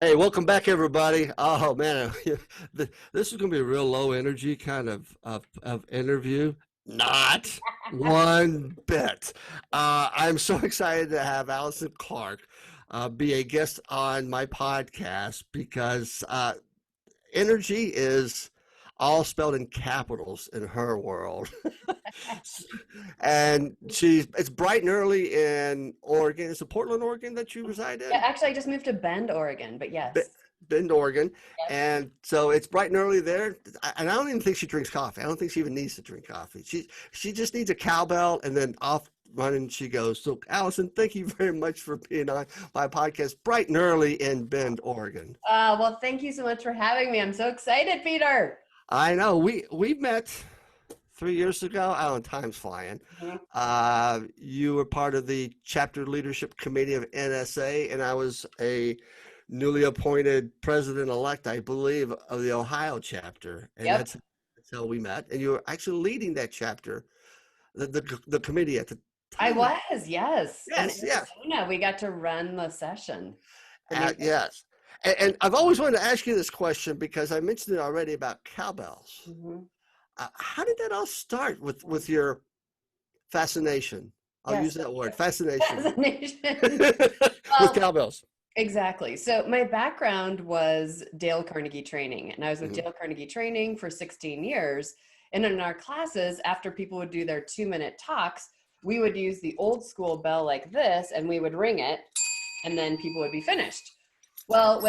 Hey, welcome back, everybody. Oh man, this is going to be a real low energy kind of interview. Not one bit. I'm so excited to have Allison Clark be a guest on my podcast because energy is all spelled in capitals in her world. And it's bright and early in Oregon. Is it Portland, Oregon that you reside Yeah, in? actually, I just moved to Bend, Oregon, but Be- yes. Bend, Oregon, Yep. and so it's bright and early there. And I don't even think she drinks coffee. I don't think she even needs to drink coffee. She just needs a cowbell, and then off running she goes. So, Allison, thank you very much for being on my podcast, bright and early in Bend, Oregon. Well, thank you so much for having me. I'm so excited, Peter. I know we met 3 years ago. I don't know, time's flying. Mhm. You were part of the chapter leadership committee of NSA, and I was a newly appointed president-elect, I believe, of the Ohio chapter, and Yep, that's how we met. And you were actually leading that chapter, the committee at the I time. was, yes. In Yes, yes, Arizona, we got to run the session. Amazing. yes. And I've always wanted to ask you this question because I mentioned it already about cowbells. Hmm. How did that all start with your fascination? I'll use Yes, that word, fascination, fascination. with Well, cowbells. exactly. So my background was Dale Carnegie training, and I was with Mhm. Dale Carnegie training for 16 years. And in our classes, after people would do their 2-minute talks, we would use the old school bell like this, and we would ring it, and then people would be finished. Well,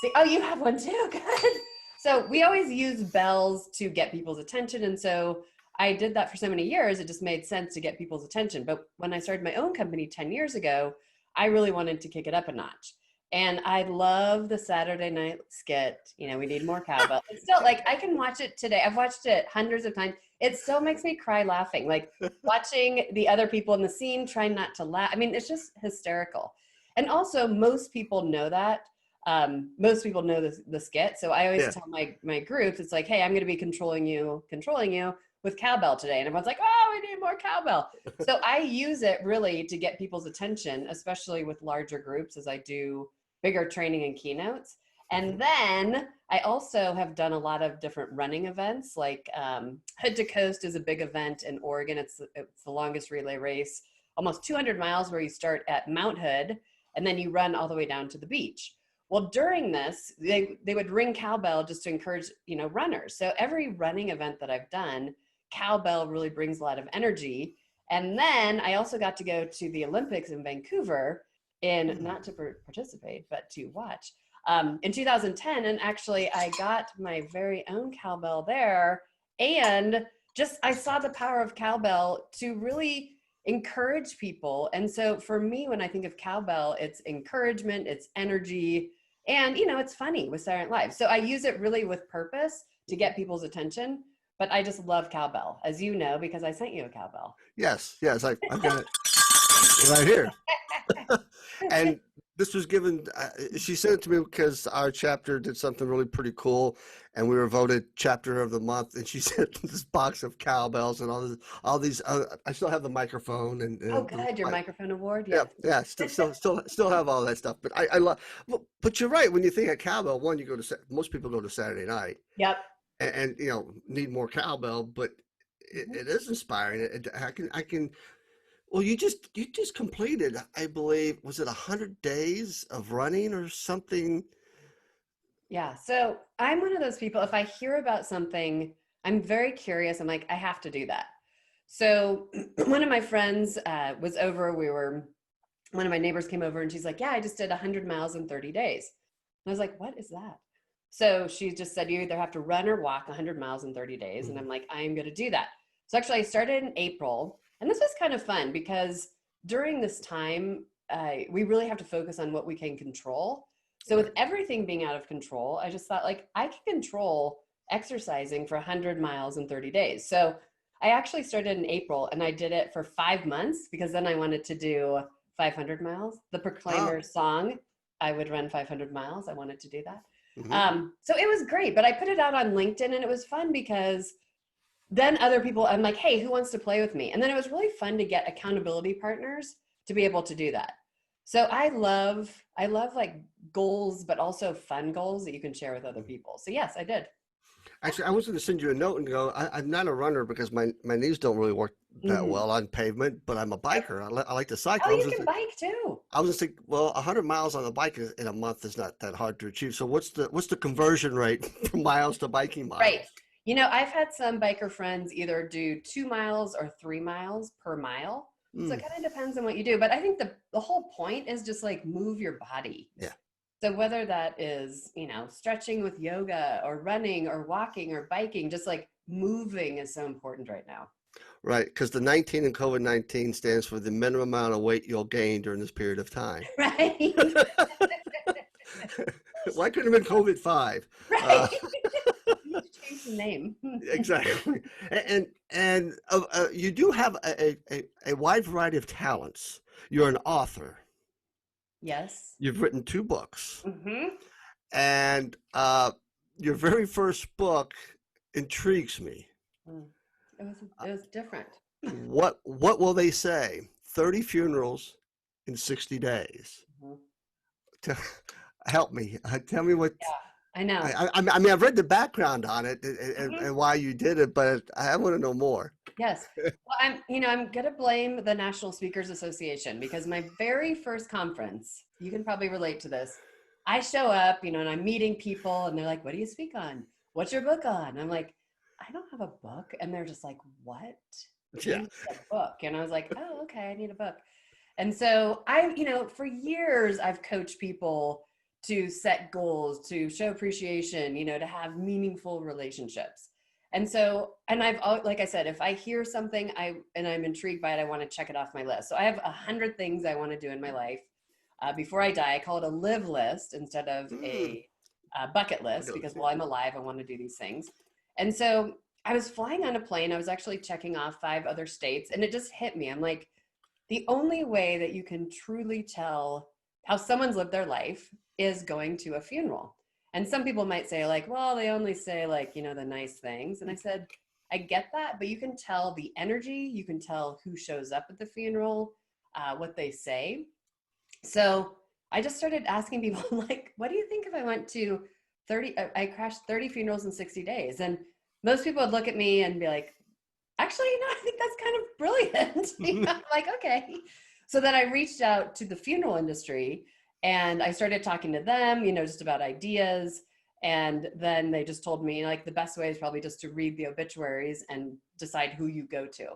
see, oh, you have one too. Good. So we always use bells to get people's attention. And so I did that for so many years. It just made sense to get people's attention. But when I started my own company 10 years ago, I really wanted to kick it up a notch. And I love the Saturday night skit. We need more cowbell. It's still like I can watch it today. I've watched it hundreds of times. It still makes me cry laughing. Like watching the other people in the scene trying not to laugh. I mean, it's just hysterical. And also, most people know that. Most people know the skit. So I always Yeah. tell my groups, it's like, hey, I'm going to be controlling you with cowbell today. And everyone's like, oh, we need more cowbell. So I use it really to get people's attention, especially with larger groups as I do bigger training and keynotes. And Mhm. then I also have done a lot of different running events, like Hood to Coast is a big event in Oregon. It's the longest relay race, almost 200 miles, where you start at Mount Hood and then you run all the way down to the beach. Well, during this, they would ring cowbell just to encourage, runners. So every running event that I've done, cowbell really brings a lot of energy. And then I also got to go to the Olympics in Vancouver in Hmm. not to participate, but to watch in 2010. And actually, I got my very own cowbell there. And just I saw the power of cowbell to really encourage people. And so for me, when I think of cowbell, it's encouragement, it's energy, and it's funny with Silent Live. So I use it really with purpose to get people's attention. But I just love cowbell, as you know, because I sent you a cowbell. Yes, yes, I've got it right here. And this was given, she sent it to me because our chapter did something really pretty cool, and we were voted chapter of the month. And she sent this box of cowbells and all these. I still have the microphone Oh, and good. Your microphone award. yeah, Yes. yeah, still have all that stuff. But I love. But you're right. When you think of cowbell, one, you go to most people go to Saturday night, Yep. and need more cowbell, but Mhm. it is inspiring. I can. Well, you just completed, I believe, was it 100 days of running or something? Yeah. So I'm one of those people, if I hear about something, I'm very curious. I'm like, I have to do that. So one of my friends was over. One of my neighbors came over and she's like, yeah, I just did 100 miles in 30 days. And I was like, what is that? So she just said, you either have to run or walk 100 miles in 30 days. And Mhm. I'm like, I am going to do that. So actually, I started in April. And this was kind of fun because during this time, we really have to focus on what we can control. So with Right. everything being out of control, I just thought like I can control exercising for 100 miles in 30 days. So I actually started in April and I did it for 5 months because then I wanted to do 500 miles. The Oh. Proclaimer song, I would run 500 miles. I wanted to do that. Hmm. So it was great, but I put it out on LinkedIn and it was fun because then other people, I'm like, hey, who wants to play with me? And then it was really fun to get accountability partners to be able to do that. So I love like goals, but also fun goals that you can share with other people. So yes, I did. Actually, I was going to send you a note and go, I'm not a runner because my knees don't really work that Hmm. well on pavement, but I'm a biker. I like to Oh, cycle. you can bike too. I was just think, well, 100 miles on the bike in a month is not that hard to achieve. So what's the conversion rate from miles to biking Right. miles? You know, I've had some biker friends either do 2 miles or 3 miles per mile. So Mm, it kind of depends on what you do. But I think the whole point is just like move your body. yeah, So whether that is, stretching with yoga or running or walking or biking, just like moving is so important right now. right. Because the 19 in COVID-19 stands for the minimum amount of weight you'll gain during this period of time. Right. Why couldn't it have been COVID-5? Uh, Right. You need to change the name. exactly. And you do have a wide variety of talents. You're an author. Yes. You've written 2 books. Hmm. And your very first book intrigues me. It was different. What will they say? 30 funerals in 60 days. Mhm. T- Help me. Tell me what. I know. I mean, I've read the background on it Mhm. and why you did it, but I want to know more. Yes. Well, I'm gonna blame the National Speakers Association because my very first conference, you can probably relate to this. I show up, and I'm meeting people and they're like, "What do you speak on? What's your book on?" I'm like, "I don't have a book." And they're just like, "What? You Yeah. need a book." And I was like, "Oh, okay, I need a book." And so for years I've coached people to set goals, to show appreciation, to have meaningful relationships. And so, and like I said, if I hear something and I'm intrigued by it, I want to check it off my list. So I have 100 things I want to do in my life before I die. I call it a live list instead of Mm. a bucket list because while I'm alive, I want to do these things. And so I was flying on a plane. I was actually checking off 5 other states, and it just hit me. I'm like, the only way that you can truly tell how someone's lived their life is going to a funeral. And some people might say, like, well, they only say, like, the nice things. And I said, I get that, but you can tell the energy, you can tell who shows up at the funeral, what they say. So I just started asking people, like, what do you think if I went to 30, I crashed 30 funerals in 60 days? And most people would look at me and be like, actually, I think that's kind of brilliant. I'm like, okay. So then I reached out to the funeral industry and I started talking to them, just about ideas. And then they just told me, like, the best way is probably just to read the obituaries and decide who you go to.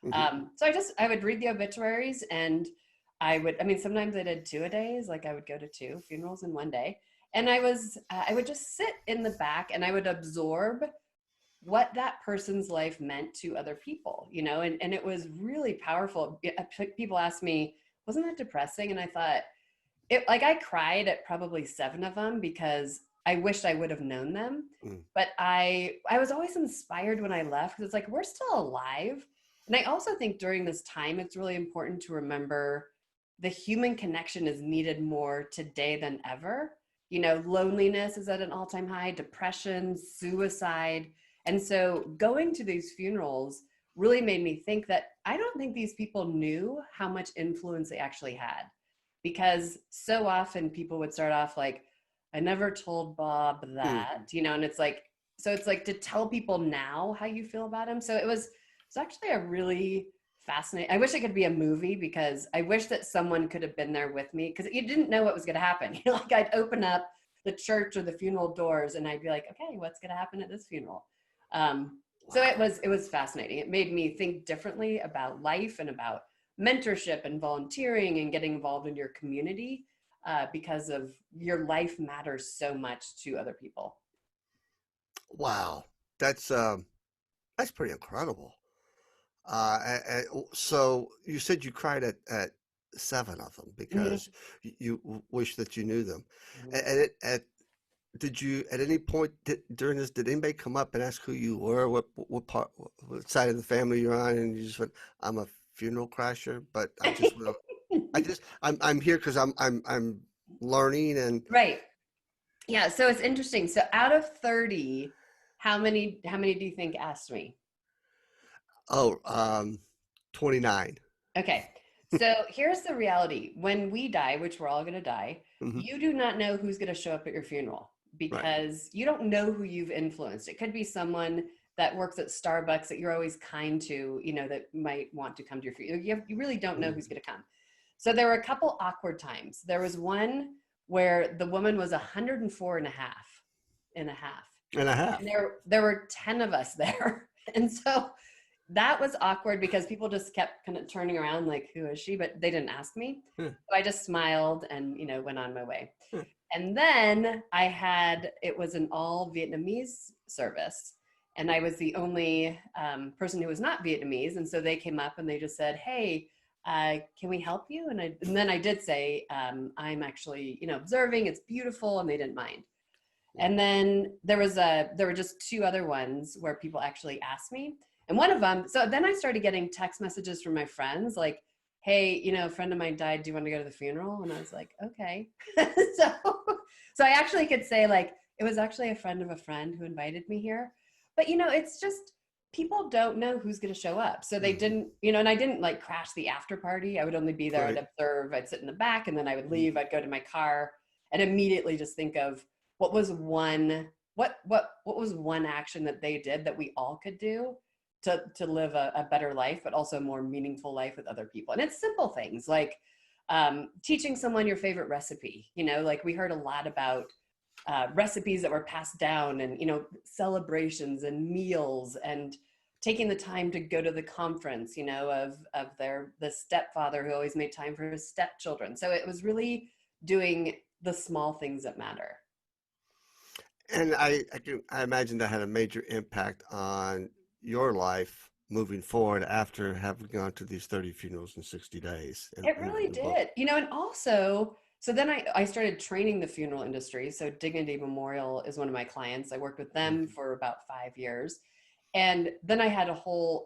Mhm. So I would read the obituaries and sometimes I did 2 a days, like I would go to 2 funerals in one day. And I would just sit in the back and I would absorb what that person's life meant to other people, and it was really powerful. People ask me, wasn't that depressing? And I thought, I cried at probably 7 of them because I wished I would have known them. Mm. But I was always inspired when I left because it's like, we're still alive. And I also think during this time, it's really important to remember the human connection is needed more today than ever. Loneliness is at an all-time high, depression, suicide. And so going to these funerals really made me think that I don't think these people knew how much influence they actually had. Because so often people would start off like, I never told Bob Mm. that, and it's like to tell people now how you feel about him. So it's actually a really fascinating. I wish it could be a movie because I wish that someone could have been there with me because you didn't know what was going to happen. Like I'd open up the church or the funeral doors and I'd be like, okay, what's going to happen at this funeral? So Wow. it was fascinating. It made me think differently about life and about mentorship and volunteering and getting involved in your community because of your life matters so much to other people. Wow. That's that's pretty incredible. So you said you cried at 7 of them Mhm. because you wish that you knew them. Mhm. And did you at any point during this, did anybody come up and ask who you were, what part, what side of the family you're on, and you just went, "I'm a funeral crasher," but I'm here because I'm learning and Right. Yeah. So it's interesting. So out of 30, how many do you think asked me? oh 29. Okay. So here's the reality. When we die, which we're all going to die, Mhm. you do not know who's going to show up at your funeral Right. because you don't know who you've influenced. It could be someone that works at Starbucks that you're always kind to, that might want to come to your funeral. You really don't know Mhm. who's going to come. So there were a couple awkward times. There was one where the woman was 104 and a half and a half. And a half. And there were 10 of us there. And so that was awkward because people just kept kind of turning around like, who is she? But they didn't ask me. Huh, So I just smiled and, went on my way. huh. And then it was an all Vietnamese service. And I was the only person who was not Vietnamese. And so they came up and they just said, hey, can we help you? And then I did say, I'm actually, observing, it's beautiful, and they didn't mind. And then there were just two other ones where people actually asked me. And one of them, so then I started getting text messages from my friends like, hey, a friend of mine died. Do you want to go to the funeral? And I was like, okay. so, so I actually could say like, it was actually a friend of a friend who invited me here. But, it's just, people don't know who's going to show up. So they didn't, and I didn't like crash the after party. I would only be there. Right. I'd observe, I'd sit in the back, and then I would leave. I'd go to my car and immediately just think of, what was one action that they did that we all could do to live a better life, but also a more meaningful life with other people. And it's simple things like teaching someone your favorite recipe. Like we heard a lot about recipes that were passed down, and celebrations and meals, and taking the time to go to the conference of the stepfather who always made time for his stepchildren. So it was really doing the small things that matter. And I imagine that had a major impact on your life moving forward after having gone to these 30 funerals in 60 days. It really The book. did. And also, so then I started training the funeral industry. So Dignity Memorial is one of my clients. I worked with them for about 5 years. And then I have a whole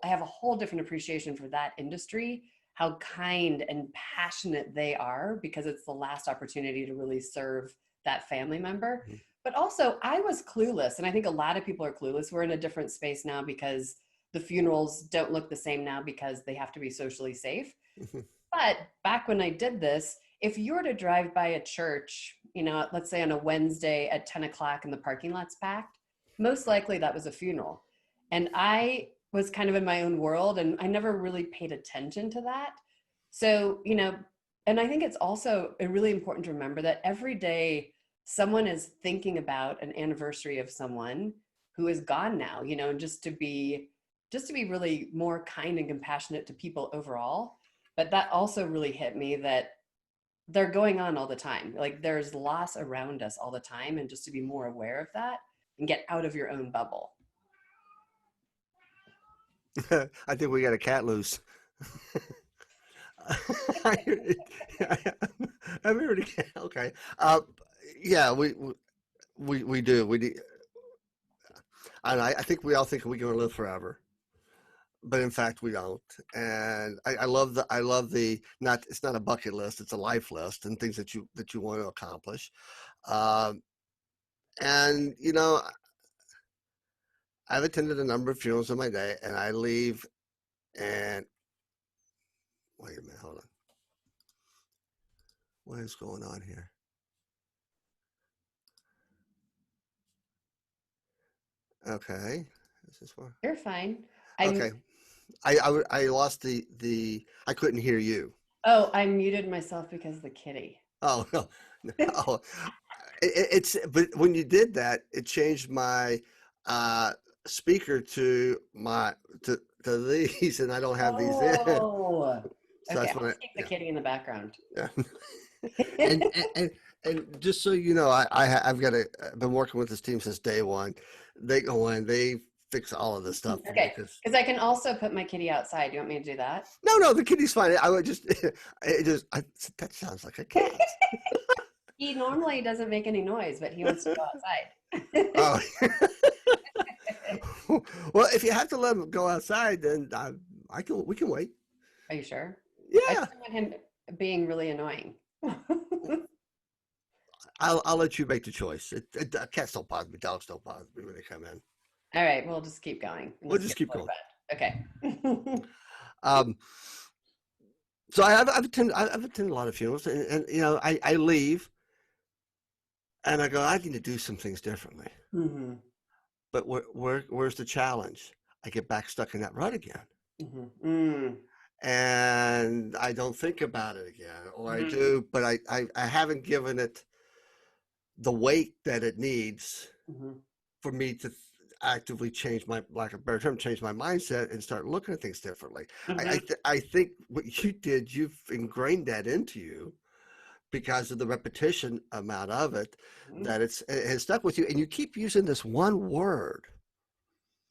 different appreciation for that industry, how kind and passionate they are, because it's the last opportunity to really serve that family member. Mhm. But also, I was clueless. And I think a lot of people are clueless. We're in a different space now because the funerals don't look the same now because they have to be socially safe. Mhm. But back when I did this, if you were to drive by a church, let's say on a Wednesday at 10 o'clock and the parking lot's packed, most likely that was a funeral. And I was kind of in my own world and I never really paid attention to that. So, and I think it's also really important to remember that every day someone is thinking about an anniversary of someone who is gone now, and just to be really more kind and compassionate to people overall. But that also really hit me that they're going on all the time. Like there's loss around us all the time, and just to be more aware of that and get out of your own bubble. I think we got a cat loose. I heard a cat. Okay. Yeah, we do. We do. And I think we all think we're going to live forever, but in fact we don't. And I love the not, it's not a bucket list, it's a life list and things that you want to accomplish. Um, and I've attended a number of funerals in my day, and I leave and wait a minute, hold on. What is going on here? Okay, this is for You're fine. okay. I lost I couldn't hear you. I muted myself because of the kitty. Oh no, no. It's but when you did that, it changed my uh speaker to these, and I don't have these in. Oh, So okay. that's I'll when just keep the kitty in the background. yeah. and, and and just so you know, I've got I've been working with this team since day one. They go in, they fix all of this stuff for me Okay, because I can also put my kitty outside. You want me to do that? no, the kitty's fine. I would just that sounds like a cat. He normally doesn't make any noise, but he wants to go outside. Oh. Well, if you have to let him go outside, then we can wait. Are you sure? I Yeah, just don't want him being really annoying. I'll let you make the choice. Cats don't bother me. Dogs don't bother me when they come in. All right, we'll just keep going. We'll just keep going. Okay. Um, So I've attended a lot of funerals, and you know, I leave and I go, I need to do some things differently. Mm-hmm. But where's the challenge? I get back stuck in that rut again. Mm-hmm. Mm. And I don't think about it again, or I Mm-hmm. do, but I haven't given it the weight that it needs Mm-hmm. for me to actively change my, lack of a better term, change my mindset and start looking at things differently. Mm-hmm. I think what you did, you've ingrained that into you because of the repetition amount of it, that it has stuck with you, and you keep using this one word.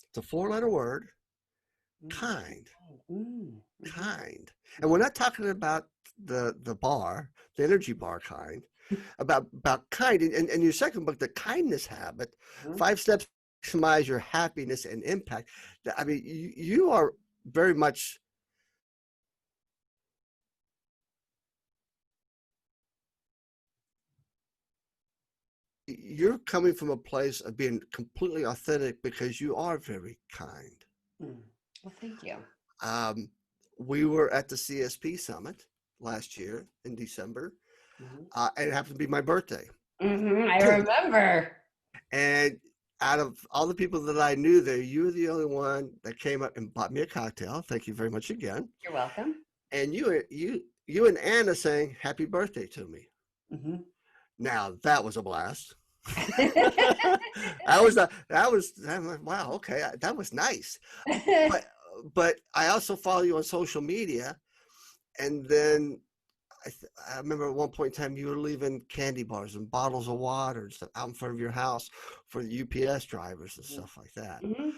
It's a 4-letter word, kind. Mm-hmm. Kind. And we're not talking about the bar, the energy bar kind, about kind. And your second book, The Kindness Habit, Mm-hmm. 5 steps to maximize your happiness and impact. I mean, you are very much, you're coming from a place of being completely authentic because you are very kind. Mm. Well, thank you. Um, we were at the CSP summit last year in December, Mm-hmm. and it happened to be my birthday. Mm-hmm. I remember. And out of all the people that I knew there, you were the only one that came up and bought me a cocktail. Thank you very much again. You're welcome. And you and Anna saying happy birthday to me. Mm-hmm. Now that was a blast. That was I'm like, wow, okay, that was nice. But but I also follow you on social media, and then I remember at one point in time you were leaving candy bars and bottles of water and stuff out in front of your house for the UPS drivers and stuff like that. Mm-hmm.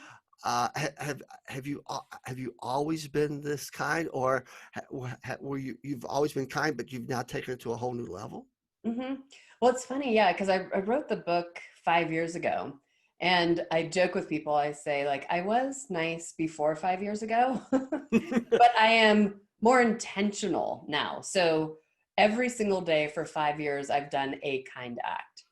Have you always been this kind, or were you've always been kind, but you've now taken it to a whole new level? Mm-hmm. Well, it's funny, yeah, because I wrote the book 5 years ago, and I joke with people. I say, like, I was nice before 5 years ago, but I am more intentional now. So every single day for 5 years, I've done a kind act.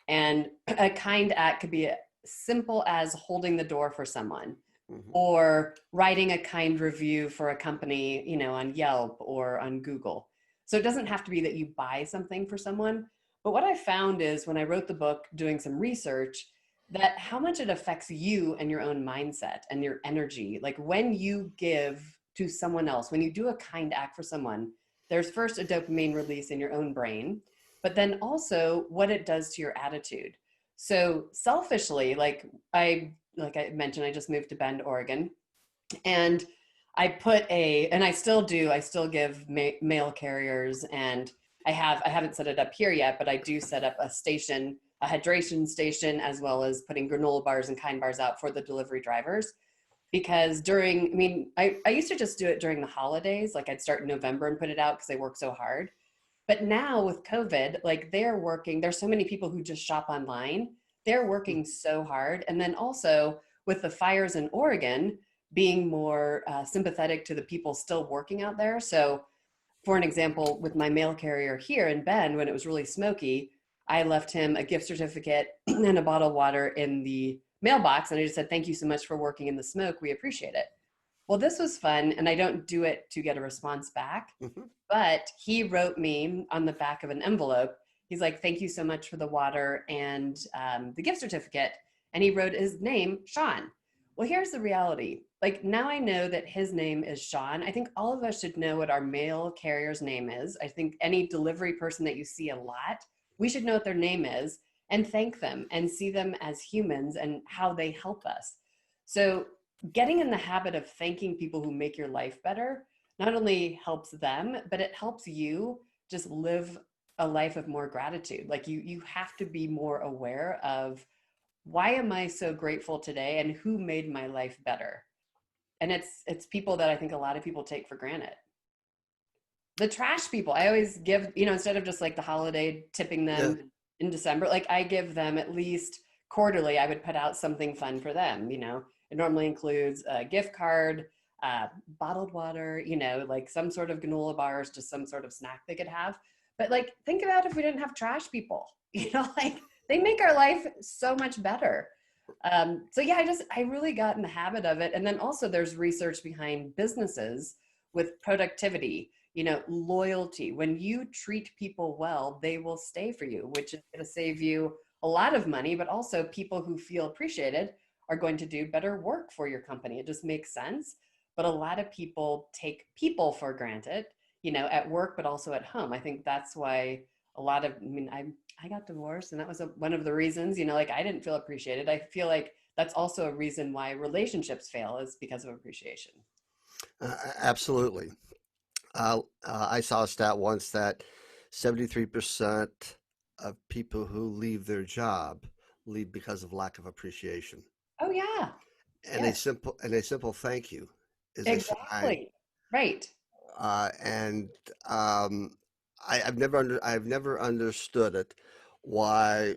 And a kind act could be as simple as holding the door for someone Mhm. or writing a kind review for a company, on Yelp or on Google. So it doesn't have to be that you buy something for someone. But what I found is when I wrote the book, doing some research, that how much it affects you and your own mindset and your energy. Like when you give to someone else, when you do a kind act for someone, there's first a dopamine release in your own brain, but then also what it does to your attitude. So selfishly, like I mentioned, I just moved to Bend, Oregon, and and I still do, I still give mail carriers, and I haven't set it up here yet, but I do set up a hydration station, as well as putting granola bars and kind bars out for the delivery drivers. Because I used to just do it during the holidays. Like I'd start in November and put it out because they work so hard. But now with COVID, like there's so many people who just shop online. They're working so hard. And then also with the fires in Oregon, being more sympathetic to the people still working out there. So for an example, with my mail carrier here in Bend, when it was really smoky, I left him a gift certificate and a bottle of water in the mailbox. And I just said, thank you so much for working in the smoke. We appreciate it. Well, this was fun. And I don't do it to get a response back, Mhm. but he wrote me on the back of an envelope. He's like, thank you so much for the water and the gift certificate. And he wrote his name, Sean. Well, here's the reality. Like now I know that his name is Sean. I think all of us should know what our mail carrier's name is. I think any delivery person that you see a lot, we should know what their name is and thank them and see them as humans and how they help us. So getting in the habit of thanking people who make your life better not only helps them, but it helps you just live a life of more gratitude. Like you have to be more aware of, why am I so grateful today and who made my life better? And it's people that I think a lot of people take for granted. The trash people, I always give, instead of just like the holiday tipping Yeah. them in December, like I give them at least quarterly, I would put out something fun for them. It normally includes a gift card, bottled water, like some sort of granola bars, just some sort of snack they could have. But like, think about if we didn't have trash people, like they make our life so much better. So yeah, I really got in the habit of it. And then also there's research behind businesses with productivity. loyalty. When you treat people well, they will stay for you, which is going to save you a lot of money, but also people who feel appreciated are going to do better work for your company. It just makes sense. But a lot of people take people for granted, at work, but also at home. I think that's why I got divorced, and that was one of the reasons, like I didn't feel appreciated. I feel like that's also a reason why relationships fail, is because of appreciation. Absolutely. I saw a stat once that 73% of people who leave their job leave because of lack of appreciation. Oh yeah. And Yes, a simple thank you is a sign. exactly. Right. And I've never understood it, why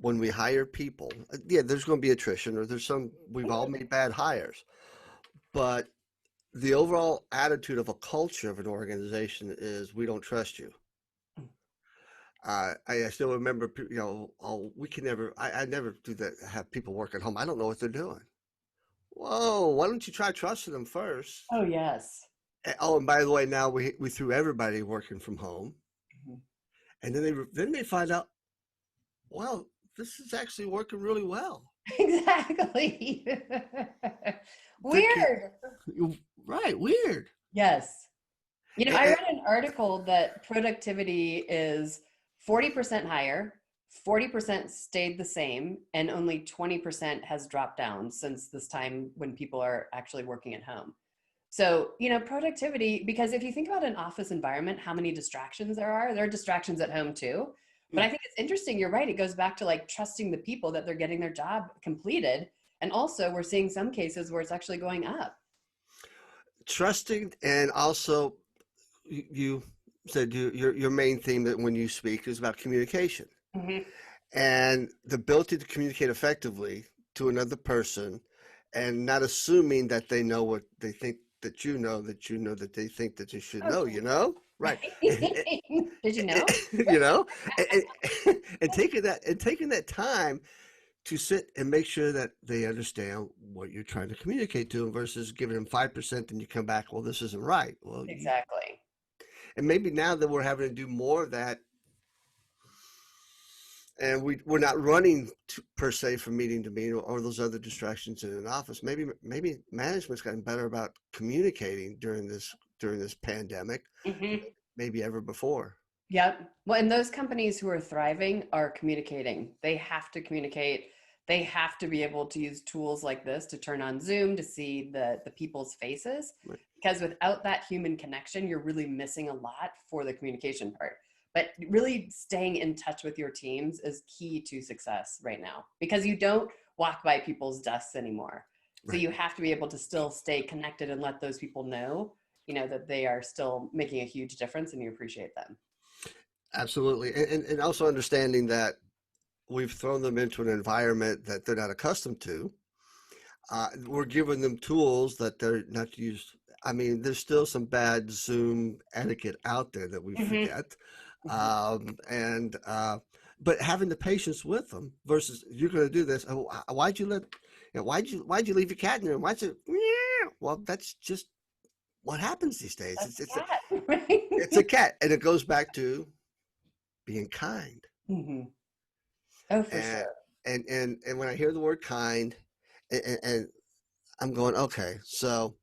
when we hire people, yeah, there's going to be attrition, or we've all made bad hires, but the overall attitude of a culture of an organization is we don't trust you. I still remember, oh, we can never, I never do that, have people work at home. I don't know what they're doing. Whoa, why don't you try trusting them first? Oh yes. Oh, and by the way, now we threw everybody working from home, Mhm. and then they find out, well, this is actually working really well. Exactly. Thinking, Weird. right, weird. Yes. And, I read an article that productivity is 40% higher, 40% stayed the same, and only 20% has dropped down since this time when people are actually working at home. So, productivity, because if you think about an office environment, how many distractions there are distractions at home too. But I think it's interesting. You're right. It goes back to like trusting the people that they're getting their job completed. And also, we're seeing some cases where it's actually going up. trusting, and also you said your main theme that when you speak is about communication, Mhm. and the ability to communicate effectively to another person, and not assuming that they know what they think that you know that they think that you should Oh, know, right. did you know? You know, and, and taking that time to sit and make sure that they understand what you're trying to communicate to them, versus giving them 5% and you come back, well, this isn't right. Well, Exactly. and maybe now that we're having to do more of that, and we're not running per se from meeting to meeting, or those other distractions in an office. Maybe management's gotten better about communicating during this pandemic, Hmm. maybe ever before. Yep. Well, and those companies who are thriving are communicating. They have to communicate. They have to be able to use tools like this to turn on Zoom to see the people's faces. Right. Because without that human connection, you're really missing a lot for the communication part. But really staying in touch with your teams is key to success right now, because you don't walk by people's desks anymore. So Right. you have to be able to still stay connected and let those people know, that they are still making a huge difference and you appreciate them. Absolutely, and also understanding that we've thrown them into an environment that they're not accustomed to. We're giving them tools that they're not used. I mean, there's still some bad Zoom etiquette out there that we Mhm, forget, mhm. and but having the patience with them, versus you're going to do this. Oh, why'd you let? Why'd you leave your cat in there? Why'd you? Meow. Well, that's just what happens these days. That's a It's cat, it's a right? cat, and it goes back to being kind. Mhm. Oh, for And sure. and when I hear the word kind, and I'm going, okay, so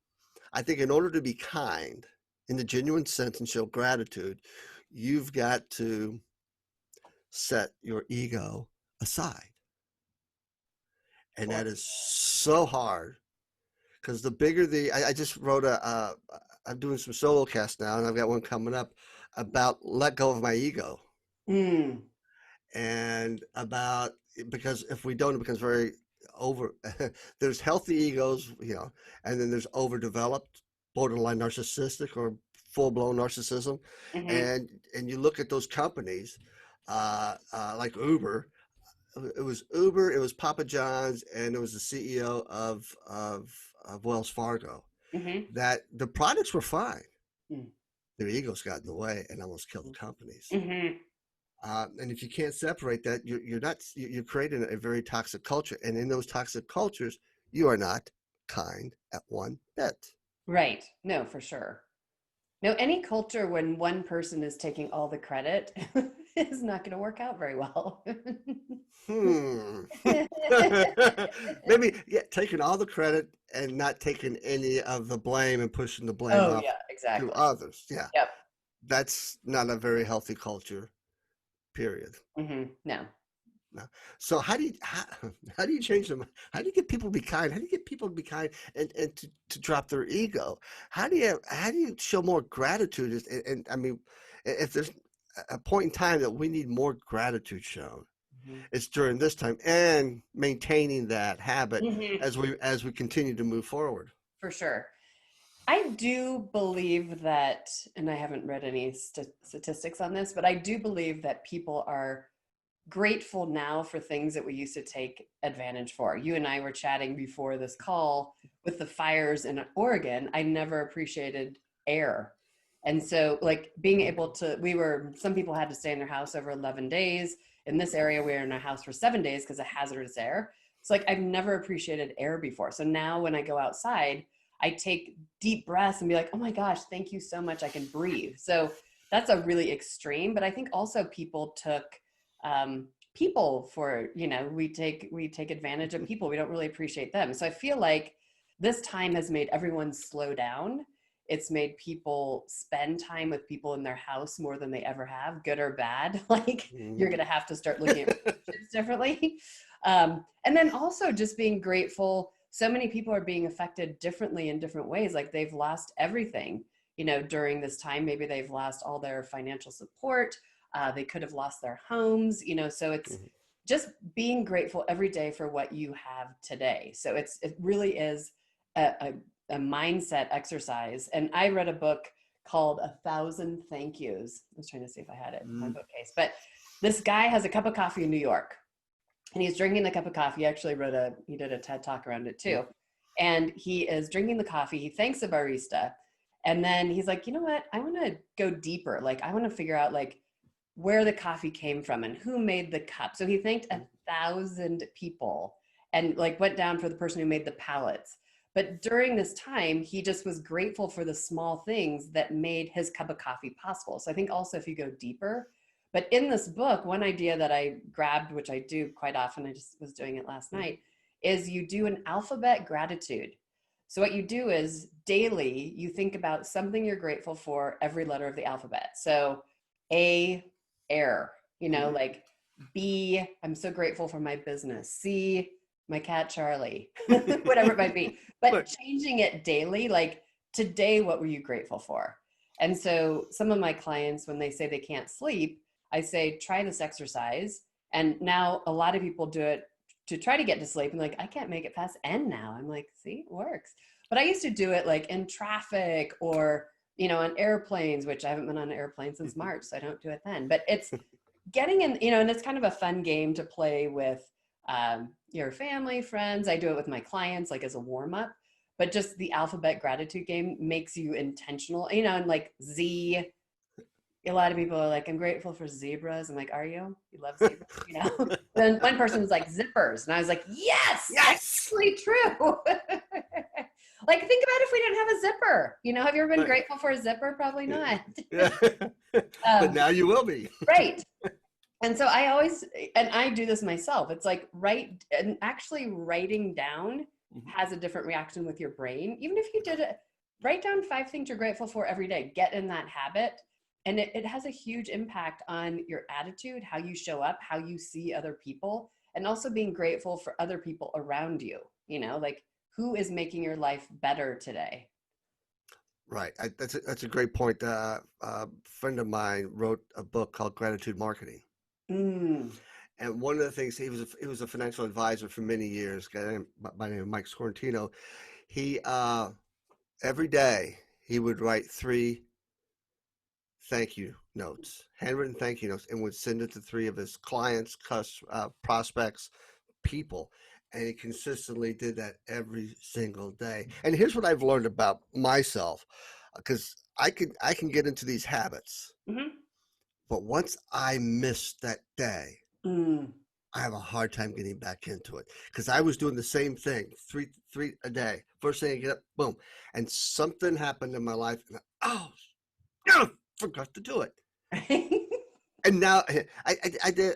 I think in order to be kind in the genuine sense and show gratitude, you've got to set your ego aside. And For that is so hard, because the bigger I just wrote I'm doing some solo casts now, and I've got one coming up about let go of my ego, mm, and about, because if we don't, it becomes very over. There's healthy egos, and then there's overdeveloped, borderline narcissistic, or full-blown narcissism. mhm, And you look at those companies, like Uber. It was Papa John's, and it was the CEO of Wells Fargo. mhm, That the products were fine, mm, their egos got in the way and almost killed the companies. mhm. And if you can't separate that, you're creating a very toxic culture. And in those toxic cultures, you are not kind at one bit. Right. No, for sure. No, any culture when one person is taking all the credit is not going to work out very well. Hmm. Maybe, yeah, taking all the credit and not taking any of the blame and pushing the blame Oh, off yeah, to exactly. others. Yeah, Yep. that's not a very healthy culture, period. No. No. So how do you change them? How do you get people to be kind? How do you get people to be kind and to drop their ego? How do you show more gratitude? And I mean, if there's a point in time that we need more gratitude shown, Mhm. it's during this time and maintaining that habit Mhm. as we continue to move forward. For sure. I do believe that, and I haven't read any statistics on this, but I do believe that people are grateful now for things that we used to take advantage for. You and I were chatting before this call with the fires in Oregon. I never appreciated air. And so, like, being able to, some people had to stay in their house over 11 days. In this area, we were in our house for 7 days because of hazardous air. It's like, I've never appreciated air before. So now when I go outside, I take deep breaths and be like, oh my gosh, thank you so much. I can breathe. So that's a really extreme, but I think also people took people for, we take advantage of people. We don't really appreciate them. So I feel like this time has made everyone slow down. It's made people spend time with people in their house more than they ever have, good or bad. Like, you're Mhm. going to have to start looking at relationships differently. And then also just being grateful. So many people are being affected differently in different ways. Like, they've lost everything, during this time. Maybe they've lost all their financial support. They could have lost their homes, so it's just being grateful every day for what you have today. So it really is a mindset exercise. And I read a book called A Thousand Thank Yous. I was trying to see if I had it in my Mm. bookcase, but this guy has a cup of coffee in New York, and he's drinking the cup of coffee. He actually he did a TED talk around it too. And he is drinking the coffee. He thanks the barista. And then he's like, you know what? I want to go deeper. Like, I want to figure out, like, where the coffee came from and who made the cup. So he thanked 1,000 people and, like, went down for the person who made the pallets. But during this time, he just was grateful for the small things that made his cup of coffee possible. So I think also, if you go deeper, but in this book, one idea that I grabbed, which I do quite often, I just was doing it last night, is you do an alphabet gratitude. So what you do is daily, you think about something you're grateful for every letter of the alphabet. So A, air, like B, I'm so grateful for my business. C, my cat Charlie, whatever it might be. But But changing it daily, like, today, what were you grateful for? And so some of my clients, when they say they can't sleep, I say, try this exercise. And now a lot of people do it to try to get to sleep. And, like, I can't make it past N now. I'm like, see, it works. But I used to do it, like, in traffic or, on airplanes, which I haven't been on an airplane since March, so I don't do it then. But it's getting in, and it's kind of a fun game to play with your family, friends. I do it with my clients, like, as a warm up. But just the alphabet gratitude game makes you intentional, and, like, Z, a lot of people are like, I'm grateful for zebras. I'm like, are you? You love zebras? Then one person was like, zippers. And I was like, yes, that's yes, actually true. Like, think about if we didn't have a zipper. Have you ever been right. grateful for a zipper? Probably not. Yeah. But um, now you will be. right. And so I do this myself. It's like, actually writing down has a different reaction with your brain. Even if you did it, write down 5 things you're grateful for every day, get in that habit. And it has a huge impact on your attitude, how you show up, how you see other people, and also being grateful for other people around you, like, who is making your life better today? Right. That's a great point. A friend of mine wrote a book called Gratitude Marketing. Mm. And one of the things, he was a financial advisor for many years, a guy by the name of Mike Scorantino. He every day he would write 3 thank you notes, handwritten thank you notes, and would send it to 3 of his clients, prospects, people. And he consistently did that every single day. And here's what I've learned about myself, because I can get into these habits, Hmm. but once I miss that day, Mm. I have a hard time getting back into it, because I was doing the same thing, three a day. First thing I get up, boom, and something happened in my life, and oh, Oh, forgot to do it. And now I did,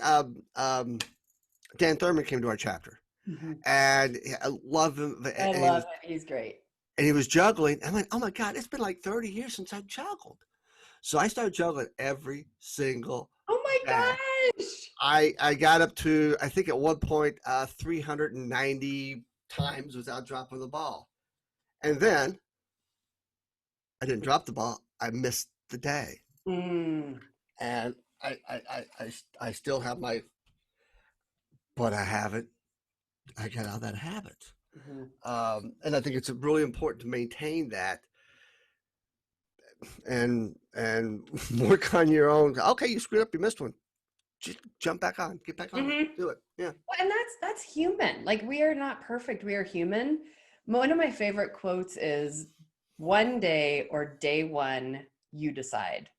Dan Thurman came to our chapter, Mhm. and I love him. I love it. He's great. And he was juggling. I went, oh my God, it's been like 30 years since I juggled. So I started juggling every single Oh my day. gosh. I got up to, I think at one point, 390 times without dropping the ball. And then I didn't drop the ball. I missed the day. Mm. And I still have my, but I haven't. I got out of that habit. Mhm. And I think it's really important to maintain that and work on your own. Okay, you screwed up, you missed one. Just jump back on, get back on it, Mhm. do it. Yeah. Well, and that's human. Like we are not perfect. We are human. One of my favorite quotes is one day or day one, you decide.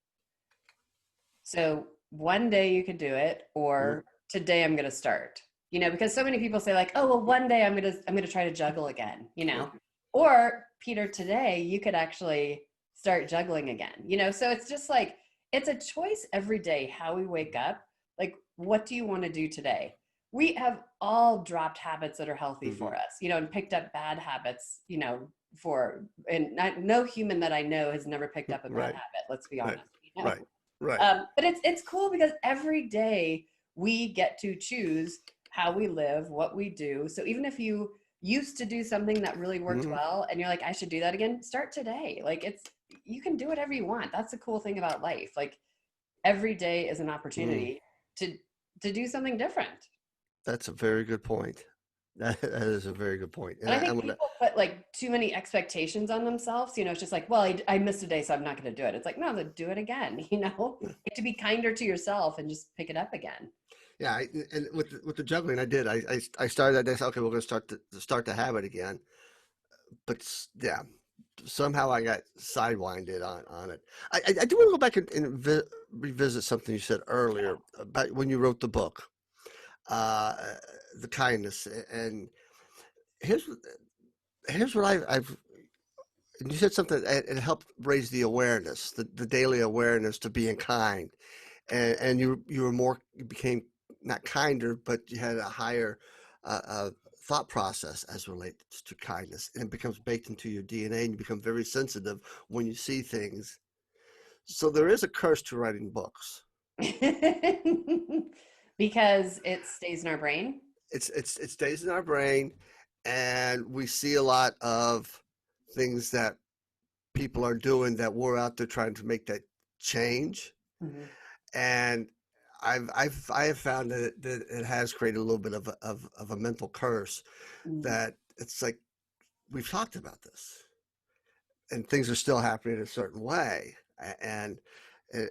So one day you could do it, Mhm. or today I'm gonna start. Because so many people say like, oh well, one day I'm gonna try to juggle again, Right. Or Peter, today you could actually start juggling again. So it's just like it's a choice every day how we wake up. Like, what do you want to do today? We have all dropped habits that are healthy Mhm. for us, and picked up bad habits, no human that I know has never picked up a bad Right. habit. Let's be Right. honest, Right. Right. but it's cool because every day we get to choose how we live, what we do. So even if you used to do something that really worked Mhm. well and you're like, I should do that again, start today. Like you can do whatever you want. That's the cool thing about life. Like every day is an Mm. opportunity to to do something different. That's a very good point. That is a very good point. And And I I'm think gonna, people put like too many expectations on themselves. It's just like, well, I missed a day, so I'm not going to do it. It's like, no, then do it again. To be kinder to yourself and just pick it up again. yeah. And with the juggling, I did. I started that day. Okay, we're gonna start the habit again. But yeah, somehow I got sidewinded on it. I do want to go back and revisit something you said earlier about when you wrote the book, uh, the kindness. And here's here's what I've and you said something. It helped raise the awareness, the daily awareness to being kind, and you were more, you became not kinder, but you had a higher thought process as relates to kindness, and it becomes baked into your DNA, and you become very sensitive when you see things. So there is a curse to writing books. Because it stays in our brain. It stays in our brain, and we see a lot of things that people are doing that we're out there trying to make that change. Mhm. And I have found that it has created a little bit of a mental curse, Mm. that it's like we've talked about this and things are still happening in a certain way. And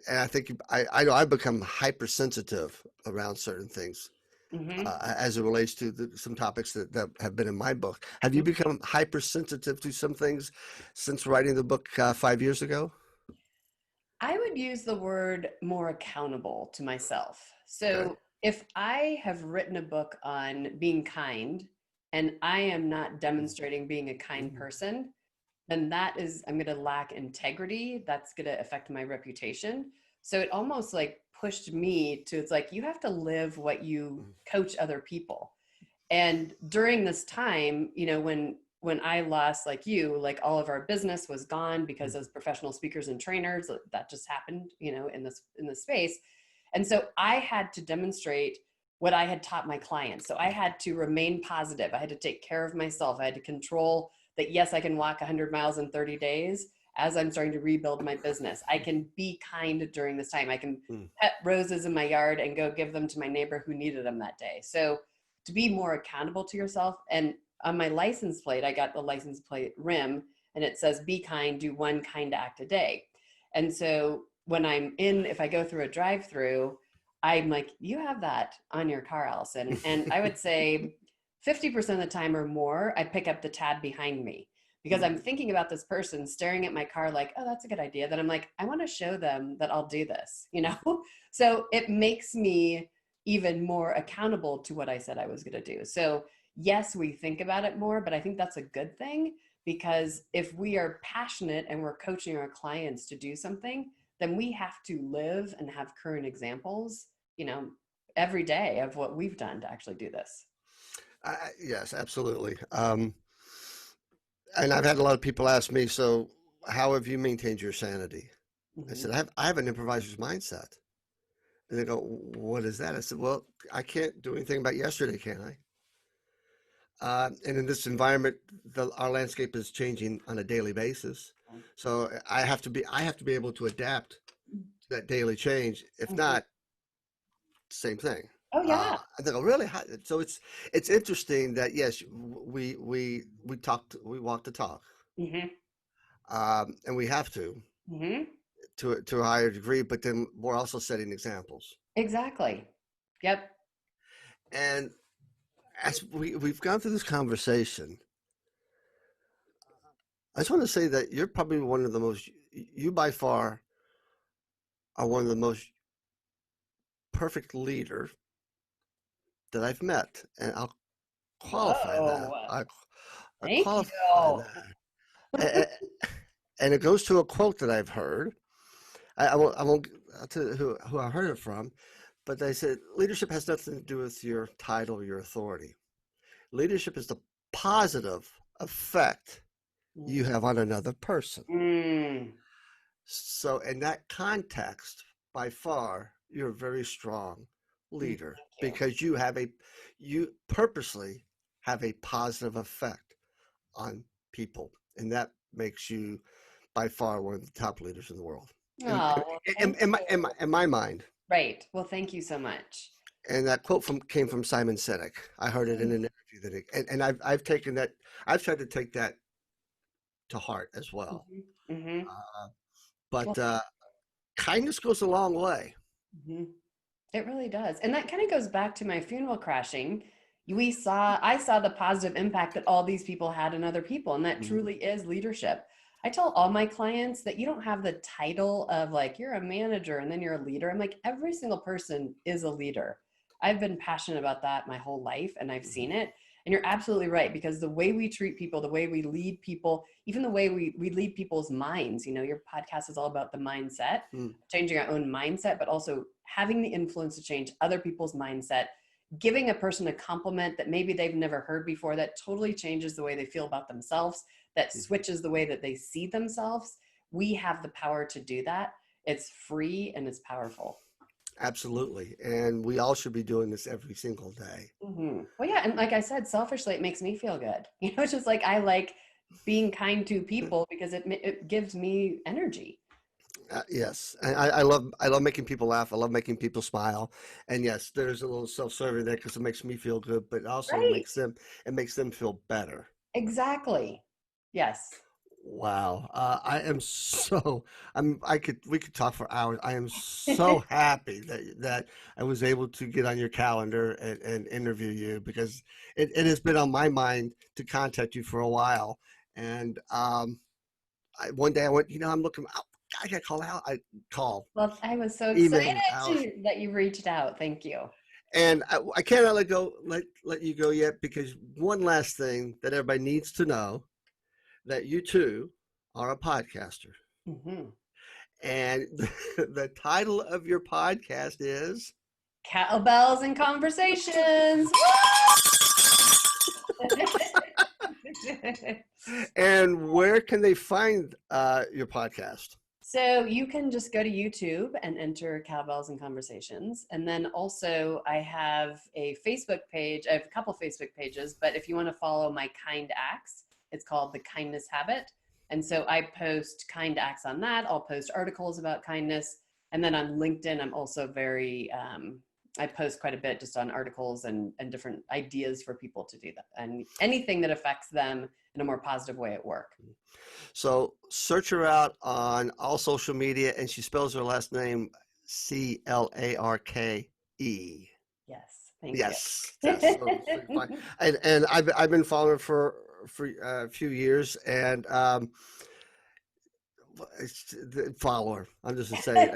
I think I know I've become hypersensitive around certain things, Mhm. as it relates to some topics that have been in my book. Have you become hypersensitive to some things since writing the book 5 years ago? I would use the word more accountable to myself. Okay. So if I have written a book on being kind and I am not demonstrating being a kind Mhm. person, then I'm going to lack integrity. That's going to affect my reputation. So it almost like pushed me to, it's like, you have to live what you coach other people. And during this time, when I lost, like you, like all of our business was gone because as professional speakers and trainers, that just happened, in this space. And so I had to demonstrate what I had taught my clients. So I had to remain positive. I had to take care of myself. I had to control that. Yes, I can walk 100 miles in 30 days as I'm starting to rebuild my business. I can be kind during this time. I can Mm. pet roses in my yard and go give them to my neighbor who needed them that day. So to be more accountable to yourself. And on my license plate, I got the license plate rim and it says, be kind, do one kind act a day. And so if I go through a drive through, I'm like, you have that on your car, Allison. And I would say 50% of the time or more, I pick up the tab behind me because I'm thinking about this person staring at my car like, oh, that's a good idea. Then I'm like, I want to show them that I'll do this. So it makes me even more accountable to what I said I was going to do. So yes, we think about it more, but I think that's a good thing because if we are passionate and we're coaching our clients to do something, then we have to live and have current examples, every day of what we've done to actually do this. Yes, absolutely. And I've had a lot of people ask me, so how have you maintained your sanity? I Mm-hmm. said, I have an improviser's mindset. And they go, what is that? I said, well, I can't do anything about yesterday, can I? And in this environment, our landscape is changing on a daily basis. So I have to be able to adapt to that daily change. If Mm-hmm. not, same thing. Oh yeah. And they go, really? So it's interesting that yes, we walk the talk, Mm-hmm. and we have to Mm-hmm. to a higher degree. But then we're also setting examples. Exactly. Yep. And as we've gone through this conversation, I just want to say that you're probably one of the most, you by far are one of the most perfect leaders that I've met. And I'll qualify that. Whoa. I Thank qualify you. that. And it goes to a quote that I've heard. I won't I'll tell you who I heard it from, but they said leadership has nothing to do with your title or your authority. Leadership is the positive effect you have on another person. Mm. So in that context, by far, you're a very strong leader because you purposely have a positive effect on people. And that makes you by far one of the top leaders in the world. Oh, well, thank you. In my mind. Right. Well, thank you so much. And that quote came from Simon Sinek. I heard it in an interview and I've taken that. I've tried to take that to heart as well. Mm-hmm. Mm-hmm. But Well, kindness goes a long way. mhm. It really does. And that kind of goes back to my funeral crashing. I saw the positive impact that all these people had in other people. And that truly is leadership. I tell all my clients that you don't have the title of like, you're a manager and then you're a leader. I'm like, every single person is a leader. I've been passionate about that my whole life and I've seen it. And you're absolutely right, because the way we treat people, the way we lead people, even the way we lead people's minds, your podcast is all about the mindset, changing our own mindset, but also having the influence to change other people's mindset, giving a person a compliment that maybe they've never heard before, that totally changes the way they feel about themselves, that switches the way that they see themselves. We have the power to do that. It's free and it's powerful. Absolutely. And we all should be doing this every single day. Mm-hmm. Well, yeah. And like I said, selfishly, it makes me feel good. It's just like, I like being kind to people because it gives me energy. Yes, and I love making people laugh. I love making people smile, and yes, there's a little self-serving there because it makes me feel good, but it also Right. makes them feel better. Exactly. Yes. Wow, I am we could talk for hours. I am so happy that I was able to get on your calendar and interview you because it has been on my mind to contact you for a while, and one day I went, I'm looking. I got to call out. I call, Well, I was so excited email Alice. that you reached out. Thank you. And I cannot let you go yet because one last thing that everybody needs to know that you too are a podcaster. Mm-hmm. And the title of your podcast is Cowbells and Conversations. And where can they find your podcast? So you can just go to YouTube and enter Cowbells and Conversations. And then also I have a Facebook page. I have a couple Facebook pages, but if you want to follow my kind acts, it's called The Kindness Habit. And so I post kind acts on that. I'll post articles about kindness. And then on LinkedIn, I'm also I post quite a bit just on articles and different ideas for people to do that and anything that affects them in a more positive way at work. So search her out on all social media, and she spells her last name Clarke. Yes, thank Yes, you. yes. So fine. And I've been following her for a few years, and follow her. I'm just to say,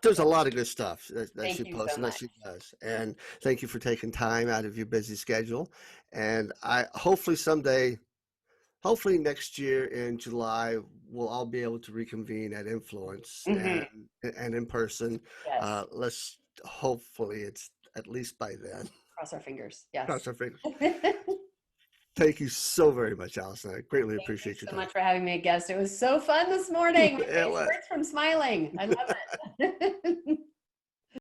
there's a lot of good stuff that she posts and that she does. And thank you for taking time out of your busy schedule. And I hopefully someday hopefully next year in July, we'll all be able to reconvene at Influence and in person. Yes. Let's hopefully it's at least by then. Cross our fingers. Yes. Cross our fingers. Thank Thank you so very much, Allison. I greatly you appreciate your so time. much for having me a guest. It was so fun this morning. My It face was. hurts from smiling. I love it.